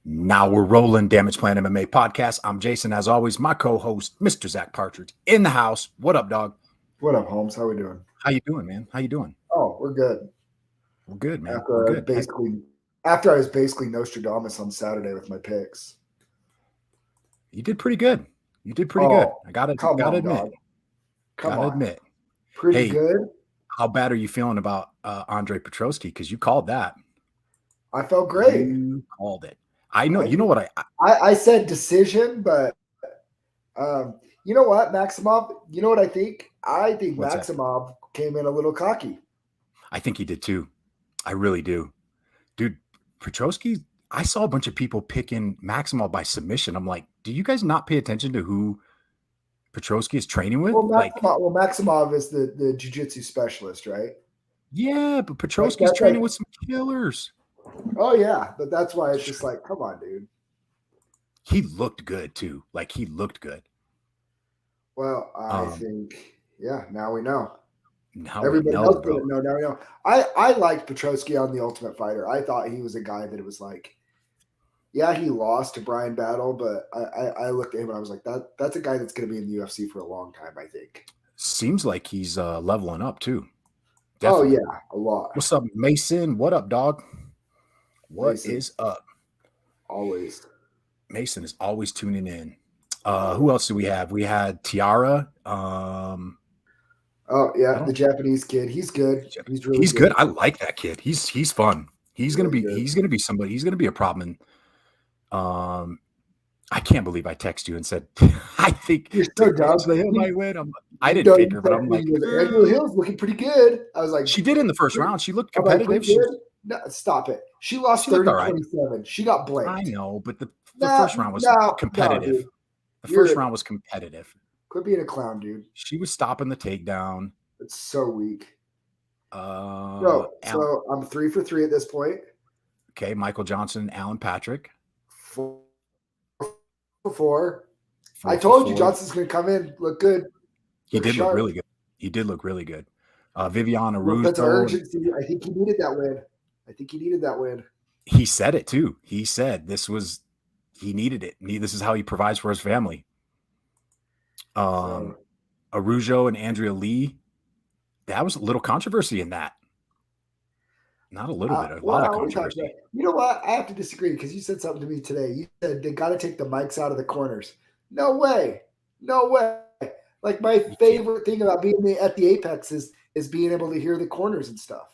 Now we're rolling. Damage Plan MMA podcast. I'm Jason, as always. My co-host, Mr. Zack Partridge, in the house. What up, dog? What up, Holmes? How we doing? How you doing, man? How you doing? Oh, we're good. We're good, man. After We're I was good. basically Nostradamus on Saturday with my picks. You did pretty good. You did pretty good. I gotta admit. Dog. Gotta admit. Pretty good. How bad are you feeling about Andre Petroski? Because you called that. I felt great. You called it. I know. You know what I said decision, but you know what, Maximov? You know what I think? I think Maximov came in a little cocky. I think he did too. I really do. Dude, Petroski, I saw a bunch of people picking Maximov by submission. I'm like, do you guys not pay attention to who Petroski is training with? Maximov is the jiu-jitsu specialist, right? Yeah, but Petroski's training with some killers. Oh, yeah, but that's why it's just like, come on, dude. He looked good, too. Like, he looked good. Well, I think, yeah, now we know. Everybody else didn't know. Now we know. I liked Petroski on The Ultimate Fighter. I thought he was a guy that it was like, yeah, he lost to Brian Battle, but I looked at him and I was like, that's a guy that's going to be in the UFC for a long time, I think. Seems like he's leveling up, too. Definitely. Oh, yeah, a lot. What's up, Mason? What up, dog? What is up? Always. Mason is always tuning in. Who else do we have? We had Tiara. Oh yeah, the Japanese kid. He's good. He's good. I like that kid. He's fun. He's gonna be somebody. He's gonna be a problem. And I can't believe I texted you and said I think you're so dumb. Hill might win. I didn't pick her, but I'm like, Angela Hill's looking pretty good. I was like, she did in the first round. She looked competitive. No, stop it. She lost 30-27. She got blanked. I know, but the first round was competitive. The first round was competitive. Quit being a clown, dude. She was stopping the takedown. It's so weak. So I'm 3 for 3 at this point. Okay, Michael Johnson, Alan Patrick. 4 for 4. I told you Johnson's going to come in, look good. He did look really good. He did look really good. Viviana Russo. That's urgency. I think he needed that win. He said it too. He said he needed it. This is how he provides for his family. Arujo and Andrea Lee. That was a little controversy in that. Not a little bit, a lot of controversy. You know what? I have to disagree because you said something to me today. You said they got to take the mics out of the corners. No way. Like my favorite thing about being at the Apex is being able to hear the corners and stuff.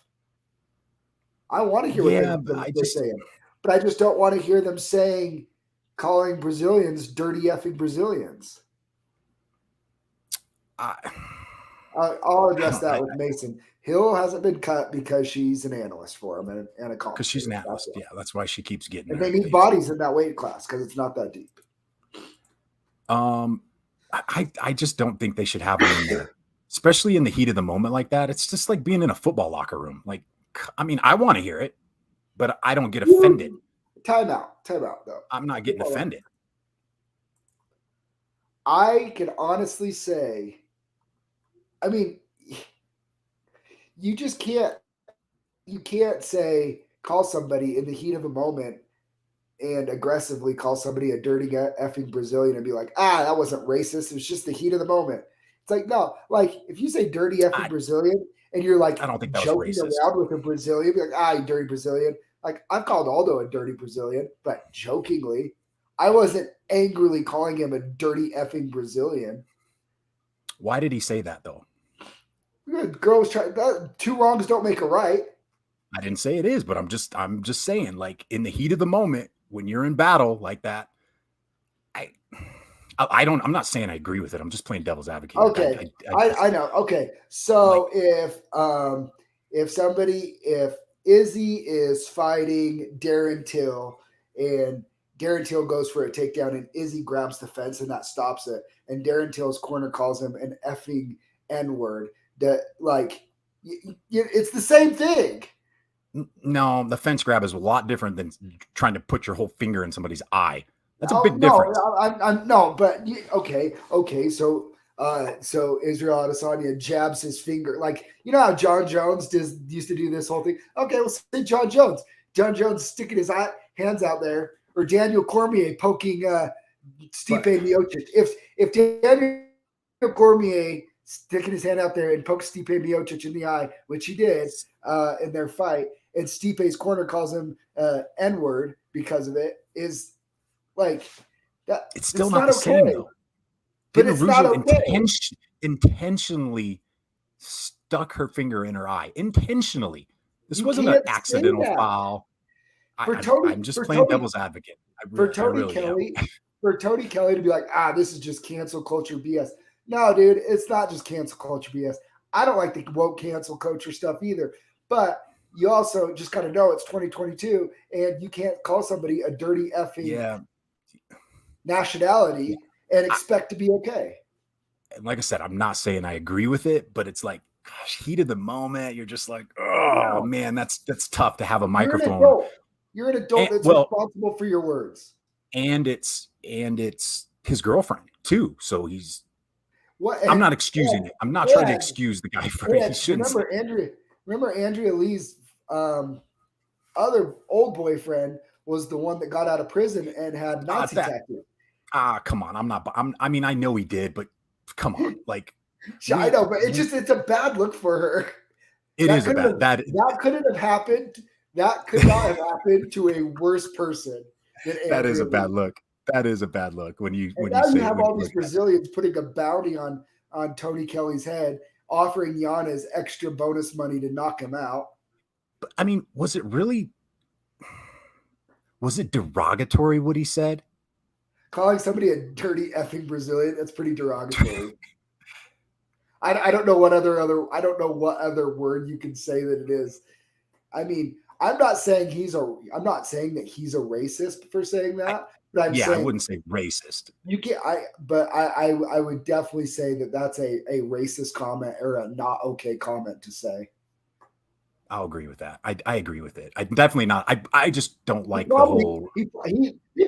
I want to hear what they're saying, but I just don't want to hear them calling Brazilians dirty effing Brazilians. I'll address that with Mason. Hill hasn't been cut because she's an analyst for him and a commentator. Because she's an analyst, yeah. That's why she keeps getting. And they need bodies in that weight class because it's not that deep. I just don't think they should have them in there, especially in the heat of the moment like that. It's just like being in a football locker room. Like, I mean, I want to hear it, but I don't get offended. Time out, though. I'm not getting offended. I can honestly say, I mean, you just can't call somebody in the heat of a moment and aggressively call somebody a dirty effing Brazilian and be like, that wasn't racist. It was just the heat of the moment. It's like, no, like if you say dirty effing Brazilian and you're like, I don't think that joking was racist. around with a Brazilian, be like, you dirty Brazilian. Like I've called Aldo a dirty Brazilian, but jokingly, I wasn't angrily calling him a dirty effing Brazilian. Why did he say that though? The girl was trying. 2 wrongs don't make a right. I didn't say it is, but I'm just saying, like in the heat of the moment when you're in battle like that, I'm not saying I agree with it. I'm just playing devil's advocate. Okay, I know. Okay, so like, if Izzy is fighting Darren Till and Darren Till goes for a takedown and Izzy grabs the fence and that stops it, and Darren Till's corner calls him an effing N-word, that like it's the same thing. No, the fence grab is a lot different than trying to put your whole finger in somebody's eye. That's a big difference. Okay. So Israel Adesanya jabs his finger. Like, you know how John Jones used to do this whole thing? Okay, we'll say John Jones. John Jones sticking his hands out there or Daniel Cormier poking Stipe Miocic. If Daniel Cormier sticking his hand out there and pokes Stipe Miocic in the eye, which he did in their fight, and Stipe's corner calls him N-word because of it, is like that. It's still not the same though. But it's not okay. Intentionally stuck her finger in her eye. Intentionally. This wasn't an accidental foul. I'm just playing devil's advocate. For Tony Kelly to be like, this is just cancel culture BS. No, dude, it's not just cancel culture BS. I don't like the woke cancel culture stuff either. But you also just got to know it's 2022 and you can't call somebody a dirty effing nationality and expect to be okay. And like I said, I'm not saying I agree with it, but it's like, gosh, heat of the moment. You're just like, oh man, that's tough to have a microphone. You're an adult that's responsible for your words. And it's his girlfriend too. So he's I'm not excusing it. I'm not trying to excuse the guy for it. He shouldn't. Remember Andrea Lee's other old boyfriend was the one that got out of prison and had Nazi tattoo. Come on. I mean, I know he did, but come on. Like I know, but it's a bad look for her. That couldn't have happened. That could not have happened to a worse person than Andrea That is a Lee. bad look. That is a bad look when you have all these Brazilians putting a bounty on Tony Kelly's head, offering Giannis extra bonus money to knock him out. But I mean, was it derogatory what he said? Calling somebody a dirty effing Brazilian, that's pretty derogatory. I don't know what other word you can say that it is. I mean, I'm not saying that he's a racist for saying that. But I'm saying, I wouldn't say racist. I would definitely say that that's a racist comment or a not okay comment to say. I'll agree with that. I agree with it. I definitely not. I just don't like the whole. He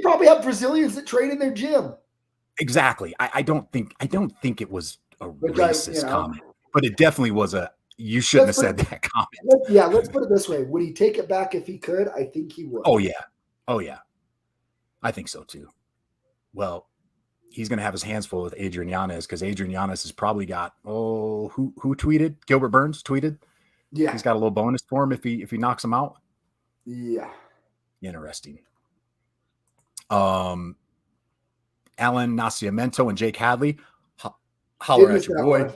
probably have Brazilians that train in their gym. Exactly. I don't think it was a racist comment, but it definitely was a. You shouldn't have said that comment. Let's put it this way: would he take it back if he could? I think he would. Oh yeah. I think so too. Well, he's going to have his hands full with Adrian Yanez because Adrian Yanez has probably got who tweeted? Gilbert Burns tweeted. Yeah, he's got a little bonus for him if he knocks him out. Yeah, interesting. Alan Nascimento and Jake Hadley, holler at your boy.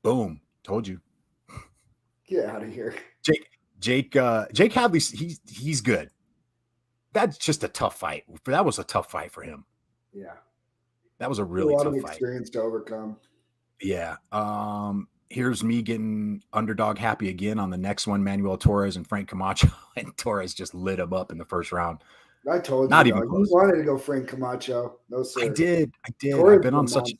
Boom, told you. Get out of here, Jake Hadley. He's good. That's just a tough fight. That was a tough fight for him. Yeah. That was a really tough fight. A lot of experience to overcome. Yeah. Here's me getting underdog happy again on the next one. Manuel Torres and Frank Camacho. And Torres just lit him up in the first round. I told you. Not even close. You wanted to go Frank Camacho. No, sir. I did. Torres I've been on such.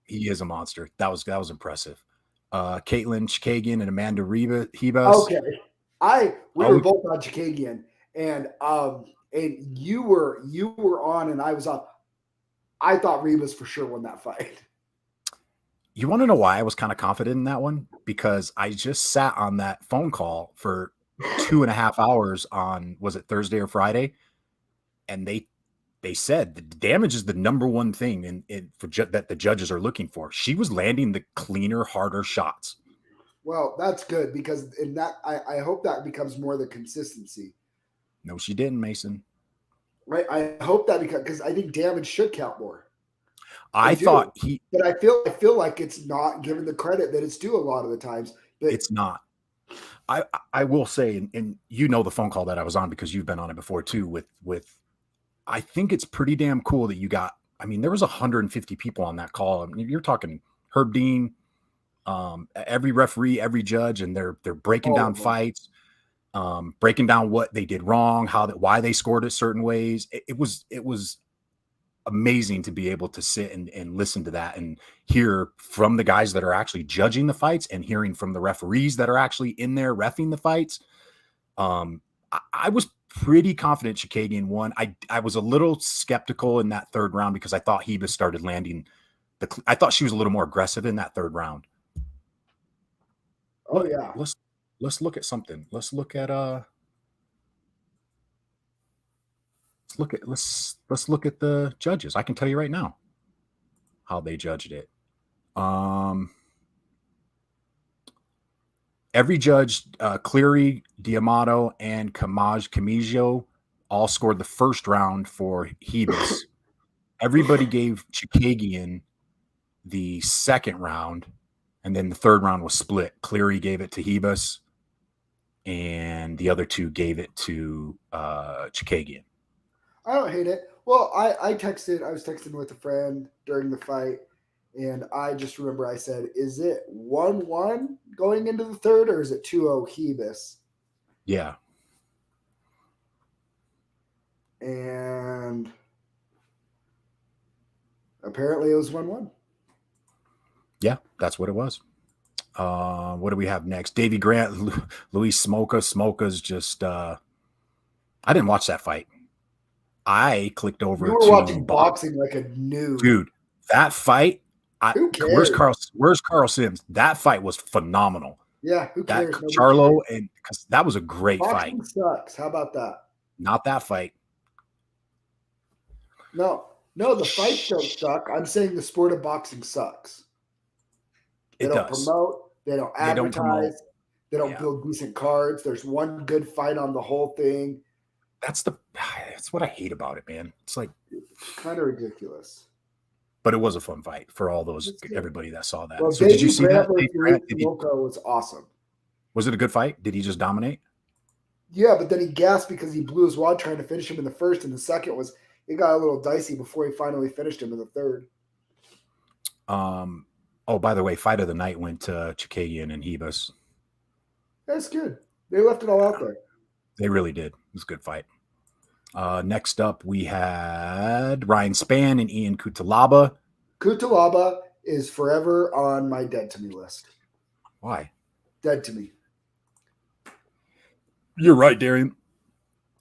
He is a monster. That was impressive. Caitlin Chikagian and Amanda Ribas. Okay. We were both on Chikagian. And you were on and I was off. I thought Ribas for sure won that fight. You want to know why I was kind of confident in that one? Because I just sat on that phone call for 2.5 hours on, was it Thursday or Friday? And they said the damage is the number one thing that the judges are looking for. She was landing the cleaner, harder shots. Well, that's good because in that I hope that becomes more the consistency. No, she didn't, Mason. Right. I hope that because I think damage should count more. But I feel like it's not given the credit that it's due a lot of the times. But it's not. I will say, and you know the phone call that I was on because you've been on it before too. With I think it's pretty damn cool that you got. I mean, there was 150 people on that call. I mean, you're talking Herb Dean, every referee, every judge, and they're breaking down fights. Breaking down what they did wrong, why they scored it certain ways. It was amazing to be able to sit and listen to that and hear from the guys that are actually judging the fights and hearing from the referees that are actually in there reffing the fights. I was pretty confident Chikagian won. I was a little skeptical in that third round because I thought Hebus started landing I thought she was a little more aggressive in that third round. Oh yeah. Let's look at something. Let's look at let's look at the judges. I can tell you right now how they judged it. Every judge, Cleary, Diamato, and Camaggio all scored the first round for Hebus. Everybody gave Chikagian the second round, and then the third round was split. Cleary gave it to Hebus, and the other two gave it to Chikagian. I don't hate it. Well, I was texting with a friend during the fight, and I just remember I said, is it 1-1 going into the third, or is it 2-0 Hebus? Yeah. And apparently it was 1-1. Yeah, that's what it was. What do we have next? Davey Grant, Luis Smoka. Smoka's just I didn't watch that fight. I clicked over. You were watching boxing like a noob. Dude, that fight. Who cares? Where's Carl Sims? That fight was phenomenal. Yeah, who cares? Charlo, and because that was a great boxing fight. Sucks. How about that? Not that fight. No, the fights don't suck. I'm saying the sport of boxing sucks. They don't promote. They don't advertise. They don't build decent cards. There's one good fight on the whole thing. That's what I hate about it, man. It's like kind of ridiculous. But it was a fun fight for all those everybody that saw that. Well, so did you see that? Was awesome. Was it a good fight? Did he just dominate? Yeah, but then he gasped because he blew his wad trying to finish him in the first, and the second it got a little dicey before he finally finished him in the third. Oh, by the way, fight of the night went to Chikagian and Hebus. That's good. They left it all out there. They really did. It was a good fight. Next up, we had Ryan Spann and Ian Cutelaba. Cutelaba is forever on my dead to me list. Why? Dead to me. You're right, Darian.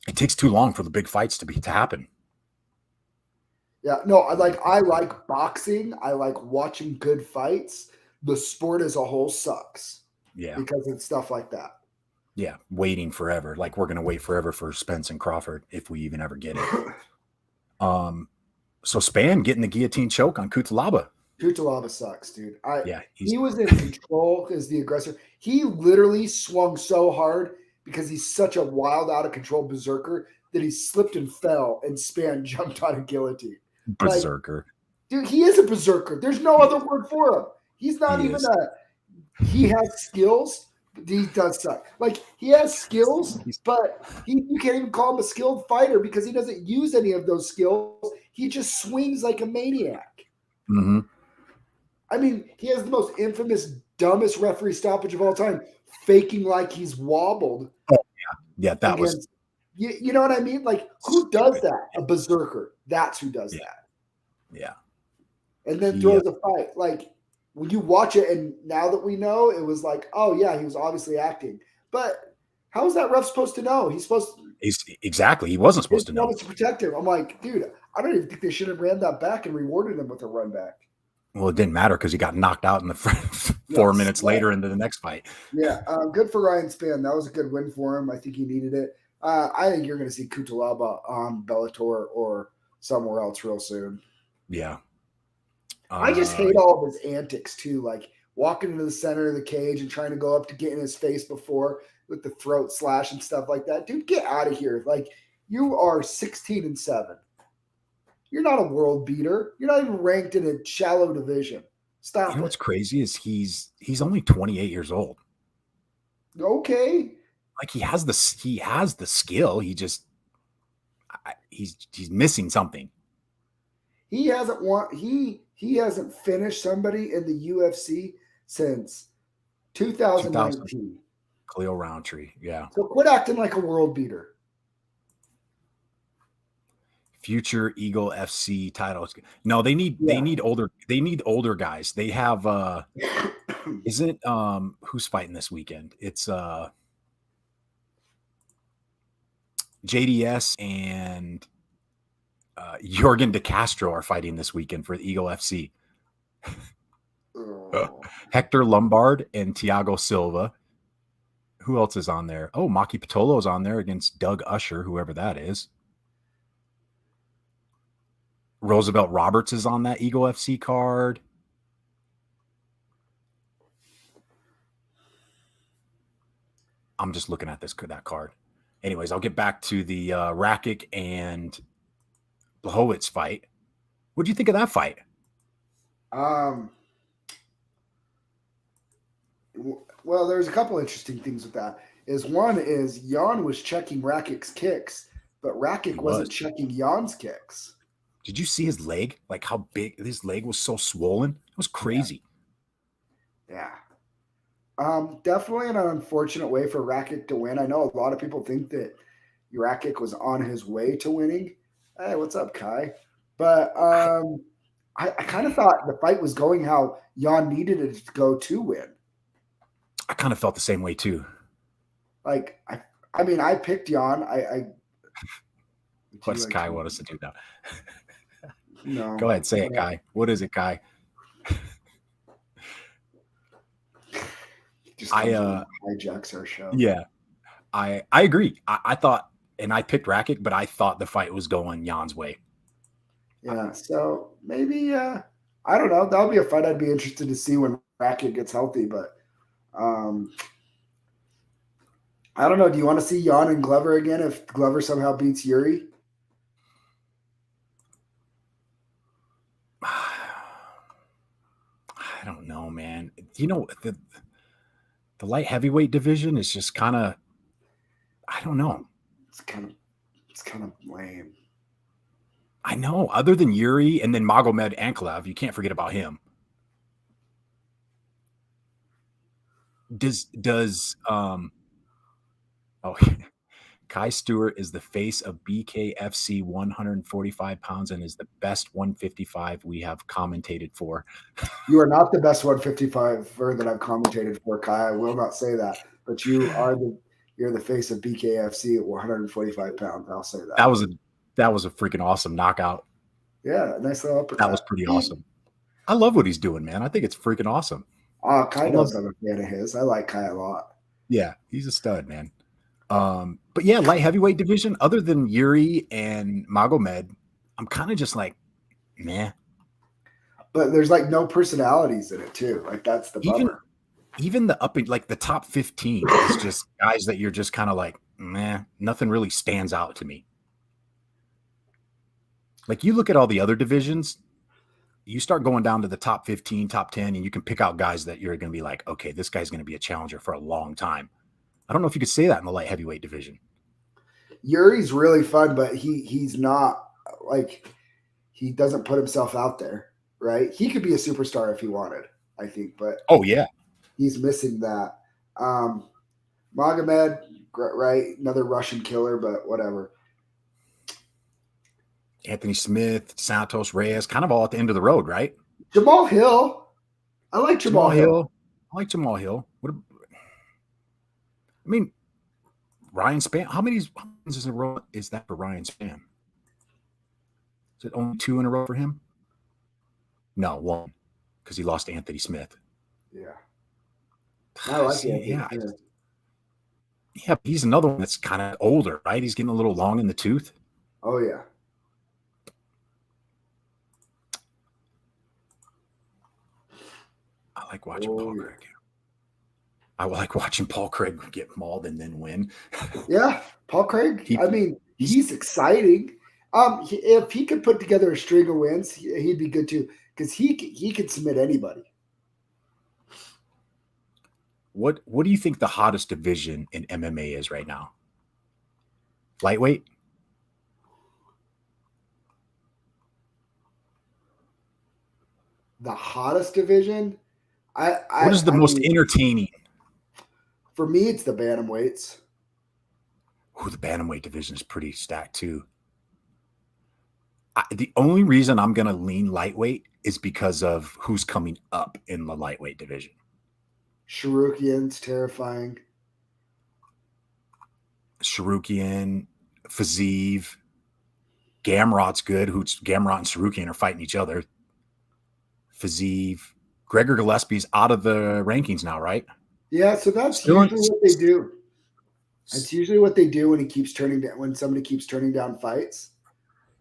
It takes too long for the big fights to happen. Yeah, no, I like boxing. I like watching good fights. The sport as a whole sucks. Yeah. Because it's stuff like that. Yeah, waiting forever. Like we're gonna wait forever for Spence and Crawford if we even ever get it. So Spann getting the guillotine choke on Cutelaba. Cutelaba sucks, dude. He was in control as the aggressor. He literally swung so hard because he's such a wild, out of control berserker that he slipped and fell, and Spann jumped on a guillotine. Berserker. Dude, he is a berserker. There's no other word for him. He's not he has skills. He does suck. Like, he has skills, but you can't even call him a skilled fighter because he doesn't use any of those skills. He just swings like a maniac. Mm-hmm. I mean, he has the most infamous, dumbest referee stoppage of all time, faking like he's wobbled. Oh, yeah. Yeah, that was... You know what I mean? Like, who does that? A berserker. That's who does that. Yeah. And then throws a fight. Like, when you watch it, and now that we know, it was like, oh, yeah, he was obviously acting. But how is that ref supposed to know? He wasn't supposed to know. To protect him. I'm like, dude, I don't even think they should have ran that back and rewarded him with a run back. Well, it didn't matter because he got knocked out in the 4 minutes later into the next fight. Yeah, good for Ryan Spann. That was a good win for him. I think he needed it. I think you're going to see Cutelaba on Bellator or somewhere else real soon. Yeah. I just hate all of his antics, too, like walking into the center of the cage and trying to go up to get in his face before with the throat slash and stuff like that. Dude, get out of here. Like, you are 16-7. You're not a world beater. You're not even ranked in a shallow division. Stop. You know what's crazy is he's only 28 years old. Okay. Like he has the skill. He's missing something. He hasn't finished somebody in the UFC since 2019. Khalil Roundtree, yeah. So quit acting like a world beater. Future Eagle FC titles. No, they need older guys. They have isn't who's fighting this weekend? It's JDS and Jorgen De Castro are fighting this weekend for the Eagle FC. Hector Lombard and Thiago Silva. Who else is on there? Oh, Maki Patolo's on there against Doug Usher, whoever that is. Roosevelt Roberts is on that Eagle FC card. I'm just looking at that card. Anyways, I'll get back to the Rakic and Blachowicz fight. What do you think of that fight? Well, there's a couple interesting things with that. One is Jan was checking Rakic's kicks, but Rakic wasn't checking Jan's kicks. Did you see his leg? Like how big his leg was, so swollen? It was crazy. Yeah. Definitely an unfortunate way for Rakic to win. I know a lot of people think that Rakic was on his way to winning. Hey, what's up, Kai? But I kind of thought the fight was going how Jan needed it to go to win. I kind of felt the same way too. Like, I mean, I picked Jan. What does Kai want us to do now? No. Go ahead, say it, Kai. What is it, Kai? Just hijacks our show. Yeah, I agree. I thought, and I picked Rakic, but I thought the fight was going Jan's way. Yeah, so maybe I don't know. That'll be a fight I'd be interested to see when Rakic gets healthy. But I don't know. Do you want to see Jan and Glover again if Glover somehow beats Yuri? I don't know, man. You know, the light heavyweight division is just kind of, I don't know. It's kind of lame. I know. Other than Yuri and then Magomed Ankalaev, you can't forget about him. Kai Stewart is the face of BKFC 145 pounds and is the best 155 we have commentated for. You are not the best 155er that I've commentated for, Kai. I will not say that, but you're the face of BKFC at 145 pounds. I'll say that. That was a freaking awesome knockout. Yeah, nice little uppercut. That was pretty awesome. I love what he's doing, man. I think it's freaking awesome. Kai knows I'm a fan of his. I like Kai a lot. Yeah, he's a stud, man. But yeah, light heavyweight division, other than Yuri and Magomed, I'm kind of just like, meh. But there's like no personalities in it too. Like that's the bummer. Even the like the top 15 is just guys that you're just kind of like, meh, nothing really stands out to me. Like you look at all the other divisions, you start going down to the top 15, top 10, and you can pick out guys that you're going to be like, okay, this guy's going to be a challenger for a long time. I don't know if you could say that in the light heavyweight division. Yuri's really fun, but he's not like, he doesn't put himself out there, right? He could be a superstar if he wanted, I think, but oh yeah, he's missing that. Magomed, right? Another Russian killer, but whatever. Anthony Smith, Santos, Reyes, kind of all at the end of the road, right? Jamal Hill. I like Jamal Hill. I like Jamal Hill. I mean, Ryan Spann. How many is in a row is that for Ryan Spann? Is it only 2 in a row for him? No, 1, because he lost to Anthony Smith. Yeah, I like it. Yeah, he's another one that's kind of older, right? He's getting a little long in the tooth. Oh yeah. I like watching Paul Craig. I like watching Paul Craig get mauled and then win. Yeah, Paul Craig. He's exciting. If he could put together a string of wins, he'd be good too, because he could submit anybody. What do you think the hottest division in MMA is right now? Lightweight? The hottest division? What is the most entertaining? For me, it's the bantamweights. Oh, the bantamweight division is pretty stacked too. The only reason I'm going to lean lightweight is because of who's coming up in the lightweight division. Sharukian's terrifying. Sharukian, Fazeev, Gamrot's good. Gamrot and Sharukian are fighting each other. Fazeev, Gregor Gillespie's out of the rankings now, right? Yeah, so that's usually what they do. That's usually what they do when somebody keeps turning down fights.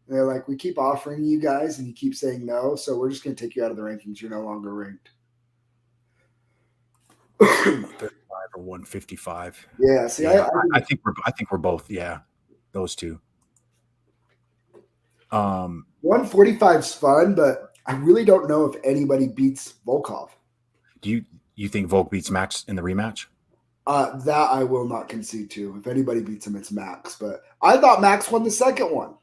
And they're like, we keep offering you guys and you keep saying no, so we're just going to take you out of the rankings. You're no longer ranked. 35 or 155. Yeah. See, yeah, I think we're both. Yeah, those two. 145 is fun, but I really don't know if anybody beats Volkov. Do you think Volk beats Max in the rematch? That I will not concede to. If anybody beats him, it's Max. But I thought Max won the second one.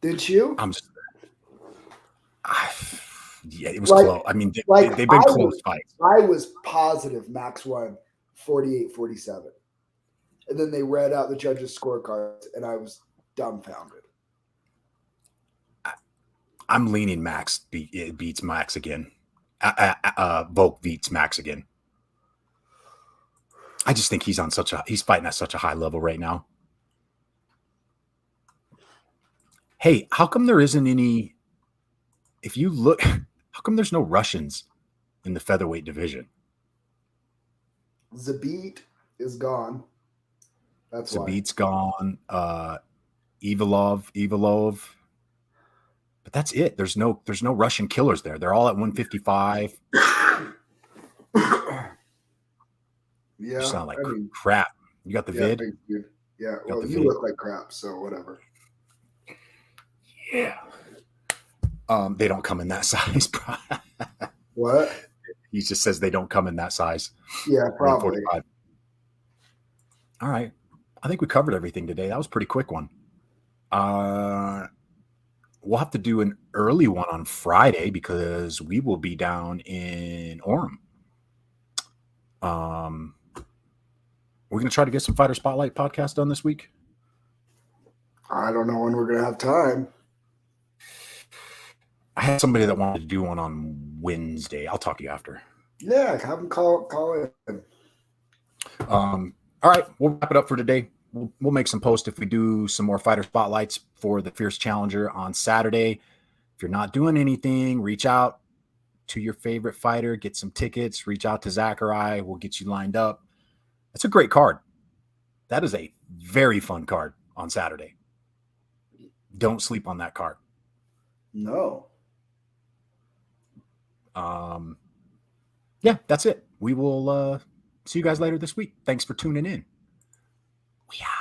Did you? Yeah, it was close. I mean, they've been close fights. I was positive Max won 48-47. And then they read out the judges' scorecards, and I was dumbfounded. I'm leaning Max beats Max again. Volk beats Max again. I just think he's fighting at such a high level right now. Hey, how come there isn't any? If you look, how come there's no Russians in the featherweight division? Zabit is gone. That's Zabit's gone. Evolov. But that's it. There's no Russian killers there. They're all at 155. Yeah. You sound like crap. You got the vid? Yeah. Well, you look like crap, so whatever. Yeah. They don't come in that size. What? He just says they don't come in that size. Yeah, probably. All right. I think we covered everything today. That was a pretty quick one. We'll have to do an early one on Friday because we will be down in Orem. We're going to try to get some Fighter Spotlight podcast done this week. I don't know when we're going to have time. I had somebody that wanted to do one on Wednesday. I'll talk to you after. Yeah, have them call in. All right, we'll wrap it up for today. We'll make some posts if we do some more fighter spotlights for the Fierce Challenger on Saturday. If you're not doing anything, reach out to your favorite fighter, get some tickets, reach out to Zack or I. We'll get you lined up. That's a great card. That is a very fun card on Saturday. Don't sleep on that card. No. Yeah, that's it. We will see you guys later this week. Thanks for tuning in. We out.